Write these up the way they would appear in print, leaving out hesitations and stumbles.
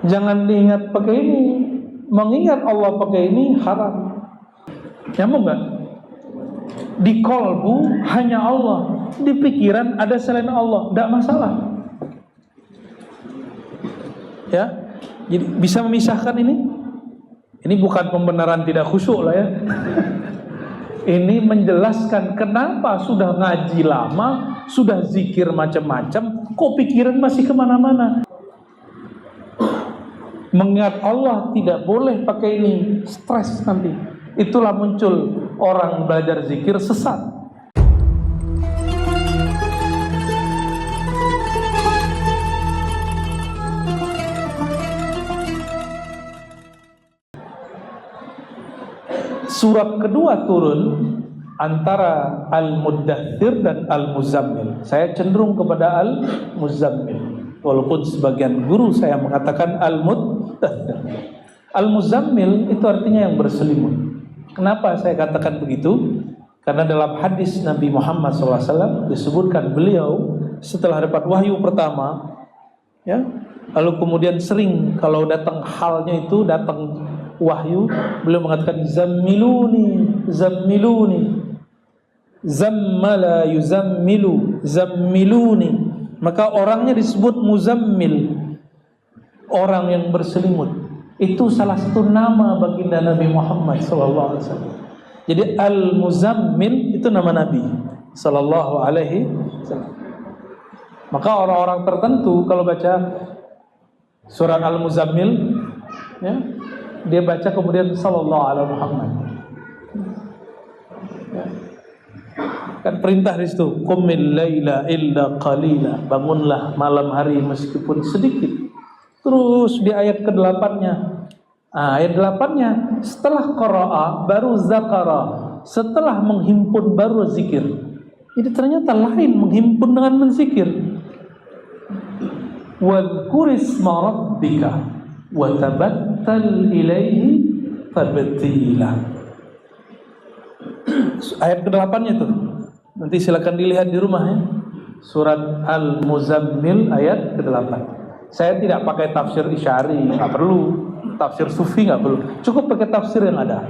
Jangan diingat pakai ini. Mengingat Allah pakai ini haram. Nyambung nggak? Di kolbu hanya Allah, di pikiran ada selain Allah, tidak masalah. Ya, jadi bisa memisahkan ini. Ini bukan pembenaran tidak khusyuk lah ya. Ini menjelaskan kenapa sudah ngaji lama, sudah zikir macam-macam, kok pikiran masih kemana-mana. Mengingat Allah tidak boleh pakai ini, stres nanti. Itulah muncul orang belajar zikir sesat. Surat kedua turun antara Al-Muddathir dan Al-Muzammil. Saya cenderung kepada Al-Muzammil. Walaupun sebagian guru saya mengatakan Al-Muddathir. Al-Muzammil itu artinya yang berselimut. Kenapa saya katakan begitu? Karena dalam hadis Nabi Muhammad SAW disebutkan beliau setelah dapat wahyu pertama, ya, lalu kemudian sering kalau datang halnya itu, datang wahyu, beliau mengatakan zammiluni, zammiluni, zammala yuzammilu, zammiluni. Maka orangnya disebut muzammil, orang yang berselimut. Itu salah satu nama baginda Nabi Muhammad SAW. Jadi Al-Muzammil itu nama Nabi SAW. Maka orang-orang tertentu kalau baca surat Al-Muzammil, ya, dia baca kemudian Sallallahu Alaihi Muhammad. Ya. Kan perintah di situ, qumil laila illa qalila, bangunlah malam hari meskipun sedikit. Terus di ayat ke-8-nya, ayat 8-nya, setelah qara'a baru zakara, setelah menghimpun baru zikir. Jadi ternyata lain menghimpun dengan menzikir. Wadhkurisma rabbika wa tabattal ilaihi tabtila. Ayat ke-8-nya tuh. Nanti silakan dilihat di rumah ya. Surat Al-Muzammil ayat ke-8. Saya tidak pakai tafsir Isy'ari, nggak perlu. Tafsir Sufi nggak perlu. Cukup pakai tafsir yang ada.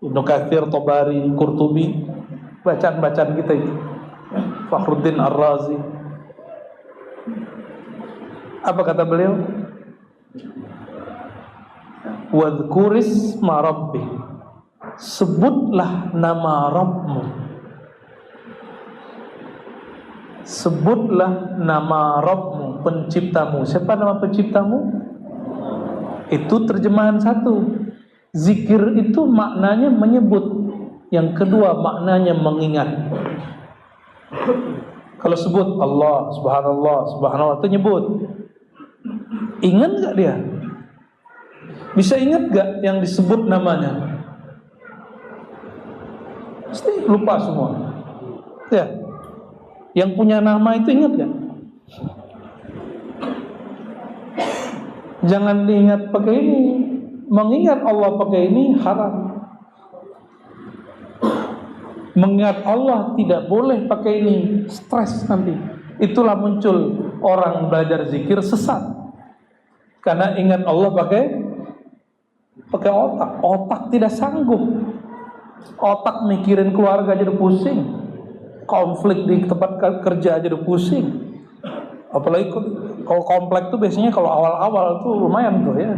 Ibnu Katsir, Tabari, Qurtubi, bacaan-bacaan kita itu. Fakhruddin Ar-Razi. Apa kata beliau? Wadhkurisma rabbik, sebutlah nama Rabbmu. Sebutlah nama Rabbmu, penciptamu. Siapa nama penciptamu? Itu terjemahan satu. Zikir itu maknanya menyebut. Yang kedua maknanya mengingat. Kalau sebut Allah, subhanallah, subhanallah, itu nyebut. Ingat gak dia? Bisa ingat gak yang disebut namanya? Pasti lupa semua. Ya. Yang punya nama itu ingat gak? Jangan diingat pakai ini. Mengingat Allah pakai ini haram. Mengingat Allah tidak boleh pakai ini, stres nanti. Itulah muncul orang belajar zikir sesat. Karena ingat Allah pakai otak. Otak tidak sanggup. Otak mikirin keluarga aja udah pusing. Konflik di tempat kerja aja udah pusing. Apalagi kalau komplek tuh biasanya kalau awal-awal tuh lumayan tuh ya.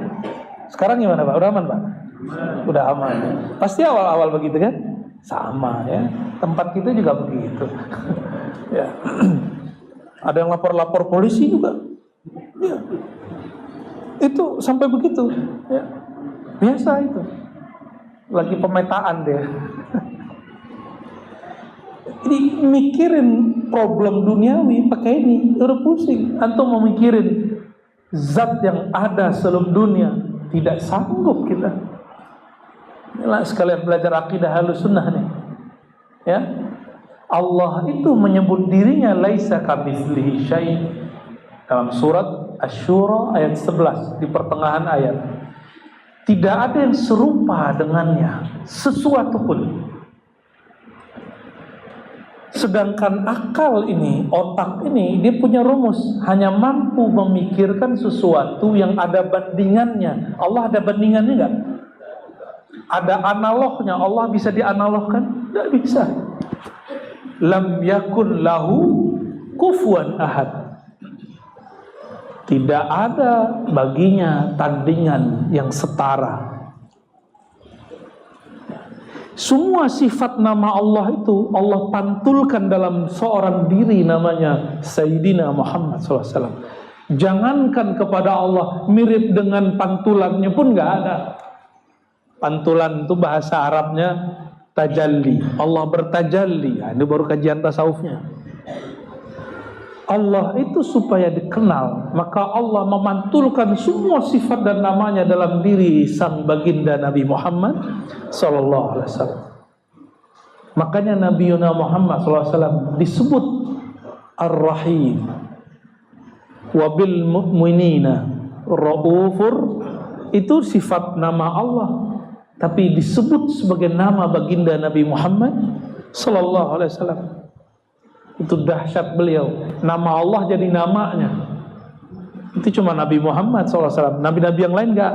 Sekarang gimana Pak? Udah aman Pak? Udah aman. Pasti awal-awal begitu kan? Sama ya. Tempat kita juga begitu. Ya. Ada yang lapor-lapor polisi juga. Ya. Itu sampai begitu. Ya. Biasa itu. Lagi pemetaan deh. Jadi mikirin problem duniawi pakai ini udah pusing. Antum mau mikirin zat yang ada sebelum dunia, tidak sanggup kita. Inilah sekalian belajar akidah Ahlussunnah nih. Ya. Allah itu menyebut dirinya laisa kamitslihi syai' dalam surat Asy-Syura ayat 11 di pertengahan ayat. Tidak ada yang serupa dengannya sesuatu pun. Sedangkan akal ini, otak ini, dia punya rumus, hanya mampu memikirkan sesuatu yang ada bandingannya. Allah ada bandingannya enggak? Ada analognya. Allah bisa dianalogkan? Tidak bisa. Lam yakun lahu kufuwan ahad. Tidak ada baginya tandingan yang setara. Semua sifat nama Allah itu Allah pantulkan dalam seorang diri, namanya Sayyidina Muhammad SAW. Jangankan kepada Allah, mirip dengan pantulannya pun gak ada. Pantulan itu bahasa Arabnya tajalli. Allah bertajalli. Ini baru kajian tasawufnya. Allah itu supaya dikenal, maka Allah memantulkan semua sifat dan namanya dalam diri sang baginda Nabi Muhammad sallallahu alaihi wasallam. Makanya Nabi Muhammad sallallahu alaihi wasallam disebut Ar-Rahim, wa bil mu'minina raufur. Itu sifat nama Allah, tapi disebut sebagai nama baginda Nabi Muhammad sallallahu alaihi wasallam. Itu dahsyat beliau. Nama Allah jadi namanya. Itu cuma Nabi Muhammad SAW. Nabi-nabi yang lain enggak.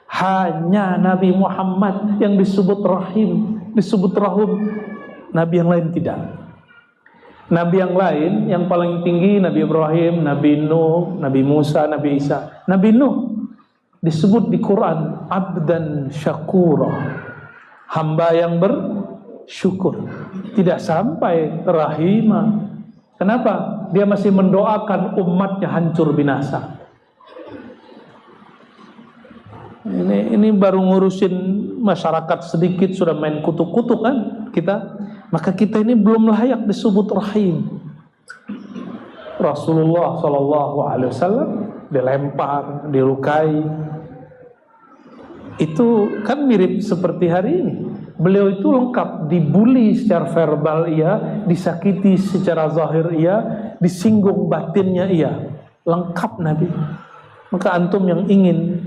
Hanya Nabi Muhammad yang disebut Rahim, disebut Rahum. Nabi yang lain tidak. Nabi yang lain yang paling tinggi Nabi Ibrahim, Nabi Nuh, Nabi Musa, Nabi Isa. Nabi Nuh disebut di Quran abdan syakura, hamba yang bersyukur. Tidak sampai rahimah. Kenapa? Dia masih mendoakan umatnya hancur binasa. Ini baru ngurusin masyarakat sedikit sudah main kutuk-kutuk kan kita. Maka kita ini belum layak disebut rahim. Rasulullah SAW dilempar, dilukai. Itu kan mirip seperti hari ini. Beliau itu lengkap, dibully secara verbal iya, disakiti secara zahir iya, disinggung batinnya iya. Lengkap Nabi. Maka antum yang ingin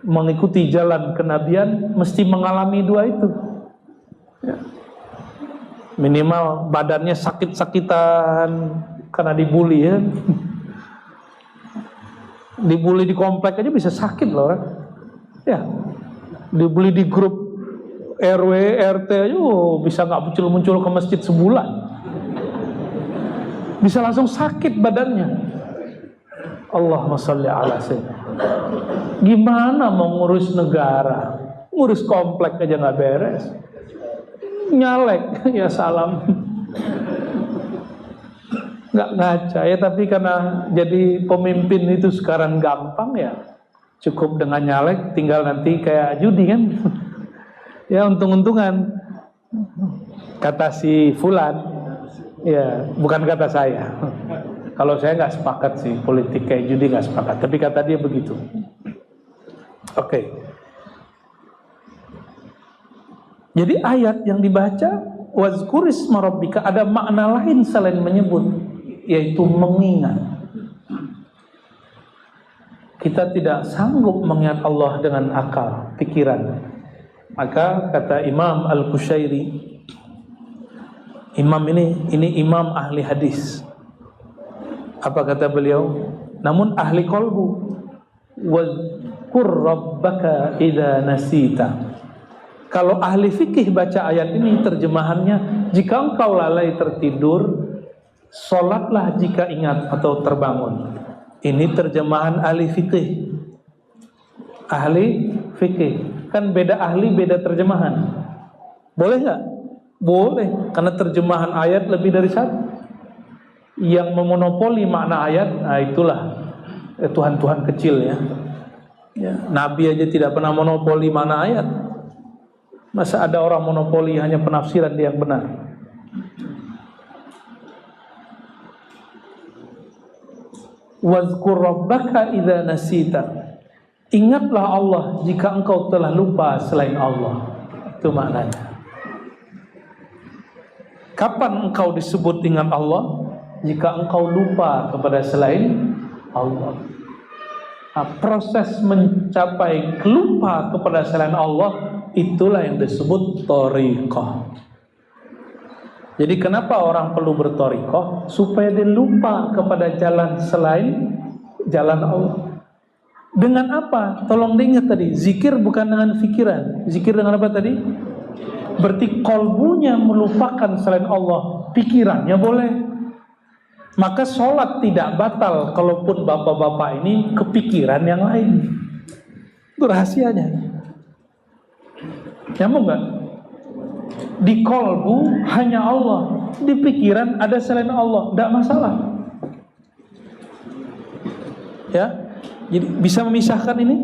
mengikuti jalan kenabian mesti mengalami dua itu. Ya. Minimal badannya sakit-sakitan karena dibully ya. Dibully di komplek aja bisa sakit loh orang. Ya. Dibully di grup RW, RT aja bisa gak muncul-muncul ke masjid sebulan. Bisa langsung sakit badannya. Allahumma sholli ala sayyidina. Gimana mau ngurus negara? Ngurus komplek aja gak beres. Nyalek, ya salam. Gak ngaca ya, tapi karena jadi pemimpin itu sekarang gampang ya. Cukup dengan nyalek, tinggal nanti kayak judi kan. Ya untung-untungan, kata si Fulan, ya bukan kata saya. Kalau saya nggak sepakat sih politik kayak judi, nggak sepakat. Tapi kata dia begitu. Oke. Jadi ayat yang dibaca wazkurisma rabbika ada makna lain selain menyebut, yaitu mengingat. Kita tidak sanggup mengingat Allah dengan akal, pikiran. Maka kata Imam Al-Qushairi, imam ini imam ahli hadis. Apa kata beliau? Namun ahli qalbu. Wadhkur rabbaka idza nasita. Kalau ahli fikih baca ayat ini terjemahannya, jika engkau lalai tertidur, sholatlah jika ingat atau terbangun. Ini terjemahan ahli fikih. Ahli fikih. Kan beda ahli, beda terjemahan. Boleh nggak? Boleh, karena terjemahan ayat lebih dari satu. Yang memonopoli makna ayat, nah itulah Tuhan-Tuhan kecil ya. Nabi aja tidak pernah monopoli makna ayat. Masa ada orang monopoli hanya penafsiran dia yang benar? Wazkur rabbaka idza nasita. Ingatlah Allah jika engkau telah lupa selain Allah. Itu maknanya. Kapan engkau disebut ingat Allah? Jika engkau lupa kepada selain Allah. Nah, proses mencapai lupa kepada selain Allah, itulah yang disebut thariqah. Jadi kenapa orang perlu berthariqah? Supaya dia lupa kepada jalan selain jalan Allah. Dengan apa? Tolong diingat tadi, zikir bukan dengan pikiran. Zikir dengan apa tadi? Berarti kolbunya melupakan selain Allah, pikirannya boleh. Maka sholat tidak batal kalaupun bapak-bapak ini kepikiran yang lain. Itu rahasianya. Nyambung gak? Di kolbu hanya Allah, di pikiran ada selain Allah, tidak masalah. Ya, jadi bisa memisahkan ini.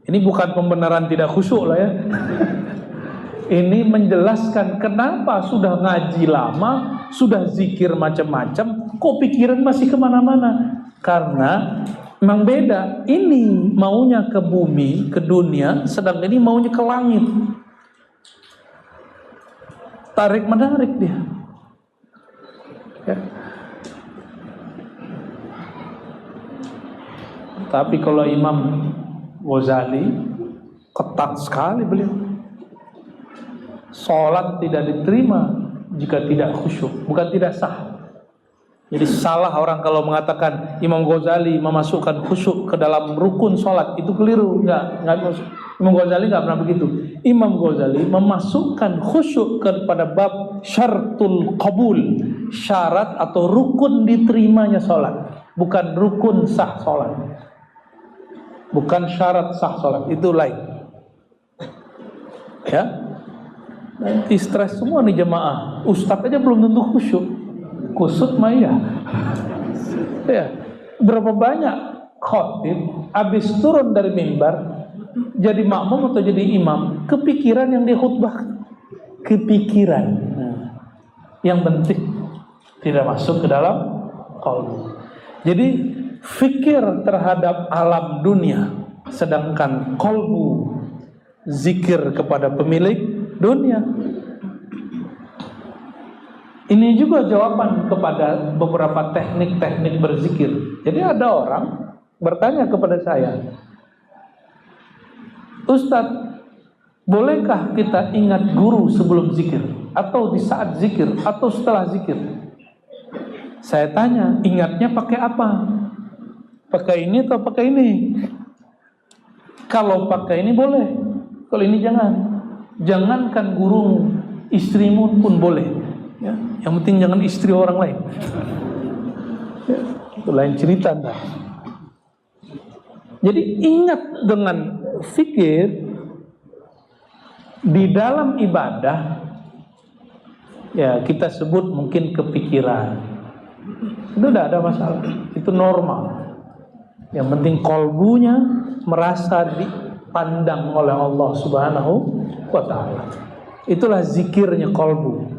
Ini bukan pembenaran tidak khusyuk lah ya. Ini menjelaskan kenapa sudah ngaji lama, sudah zikir macam-macam, kok pikiran masih kemana-mana. Karena memang beda. Ini maunya ke bumi, ke dunia, sedang ini maunya ke langit. Tarik menarik dia. Ya. Tapi kalau Imam Ghazali ketat sekali beliau. Sholat tidak diterima jika tidak khusyuk, bukan tidak sah. Jadi salah orang kalau mengatakan Imam Ghazali memasukkan khusyuk ke dalam rukun sholat, itu keliru. Enggak masuk. Imam Ghazali enggak pernah begitu. Imam Ghazali memasukkan khusyuk kepada bab syartul qabul, syarat atau rukun diterimanya sholat, bukan rukun sah sholat, bukan syarat sah sholat, itu lain. Ya, nanti stres semua nih jemaah. Ustadz aja belum tentu khusyuk. Kusut maya. Ya, berapa banyak khotib habis turun dari mimbar jadi makmum atau jadi imam, kepikiran yang dia khutbah, kepikiran. Nah, yang penting tidak masuk ke dalam qalbu. Jadi fikir terhadap alam dunia, sedangkan qalbu zikir kepada pemilik dunia. Ini juga jawaban kepada beberapa teknik-teknik berzikir. Jadi ada orang bertanya kepada saya, Ustadz, bolehkah kita ingat guru sebelum zikir, atau di saat zikir, atau setelah zikir? Saya tanya, ingatnya pakai apa? Pakai ini atau pakai ini? Kalau pakai ini boleh, kalau ini jangan. Jangankan guru, istrimu pun boleh. Ya, yang penting jangan istri orang lain. Ya, itu lain cerita dah. Jadi ingat dengan fikir di dalam ibadah, ya kita sebut mungkin kepikiran. Itu tidak ada masalah, itu normal. Yang penting kolbunya merasa dipandang oleh Allah Subhanahu wa ta'ala. Itulah zikirnya kolbu.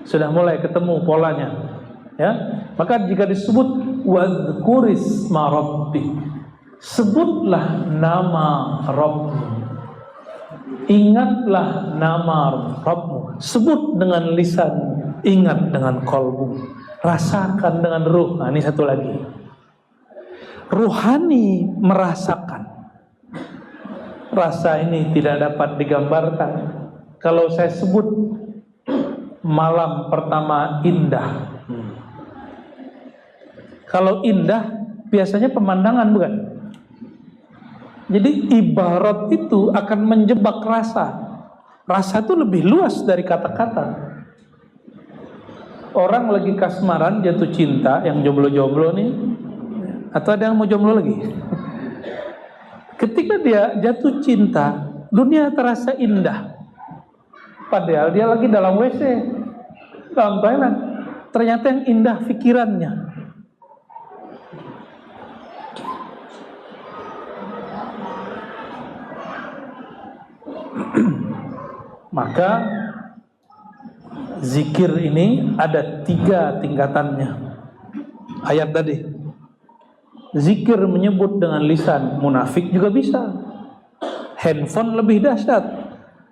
Sudah mulai ketemu polanya, ya. Maka jika disebut wadhkurisma rabbik, sebutlah nama Rabbmu, ingatlah nama Rabbmu, sebut dengan lisan, ingat dengan kolbu, rasakan dengan ruh. Nah, ini satu lagi, ruhani merasakan. Rasa ini tidak dapat digambarkan. Kalau saya sebut malam pertama indah, kalau indah biasanya pemandangan, bukan? Jadi ibarat itu akan menjebak rasa. Rasa itu lebih luas dari kata-kata. Orang lagi kasmaran, jatuh cinta, yang jomblo-jomblo nih, atau ada yang mau jomblo lagi? Ketika dia jatuh cinta, dunia terasa indah. Padahal dia lagi dalam WC, dalam toilet. Ternyata yang indah pikirannya. Maka zikir ini ada 3 tingkatannya. Ayat tadi, zikir menyebut dengan lisan, munafik juga bisa. Handphone lebih dahsyat.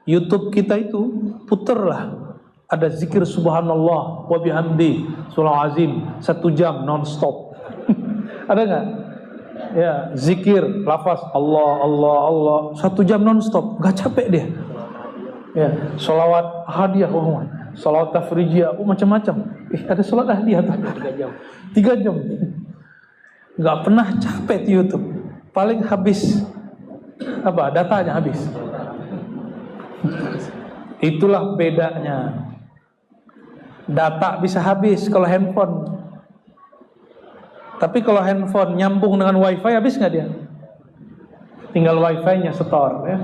YouTube kita itu puterlah, ada zikir subhanallah wa bihamdi surah azim 1 jam non-stop. Ada nggak? Ya, zikir lafaz Allah Allah Allah 1 jam non-stop, nggak capek dia. Ya, sholawat hadiah, sholawat tafrijiyah, macam-macam. Ada sholat hadiah tuh 3 jam. Nggak pernah capek di YouTube. Paling habis datanya habis. Itulah bedanya. Data bisa habis kalau handphone. Tapi kalau handphone nyambung dengan wifi, habis nggak dia? Tinggal wifi-nya setor, ya.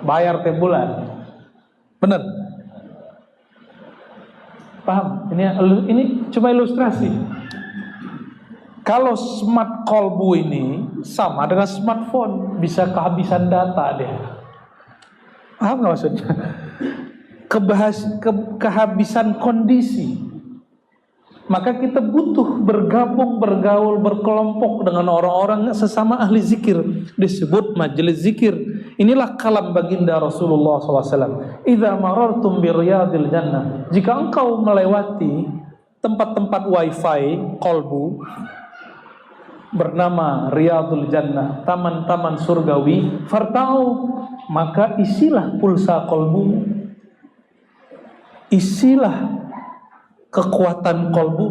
Bayar tiap bulan. Bener? Paham? Ini cuma ilustrasi. Kalau smart kolbu ini sama dengan smartphone, bisa kehabisan data dia. Paham nggak maksudnya? Kehabisan kondisi. Maka kita butuh bergabung, bergaul, berkelompok dengan orang-orang sesama ahli zikir. Disebut majelis zikir. Inilah kalam baginda Rasulullah SAW. Idza marartum bi riyadil jannah. Jika engkau melewati tempat-tempat wifi kolbu bernama Riyadul Jannah, taman-taman surgawi, fartau, maka isilah pulsa kolbu, isilah kekuatan kolbu.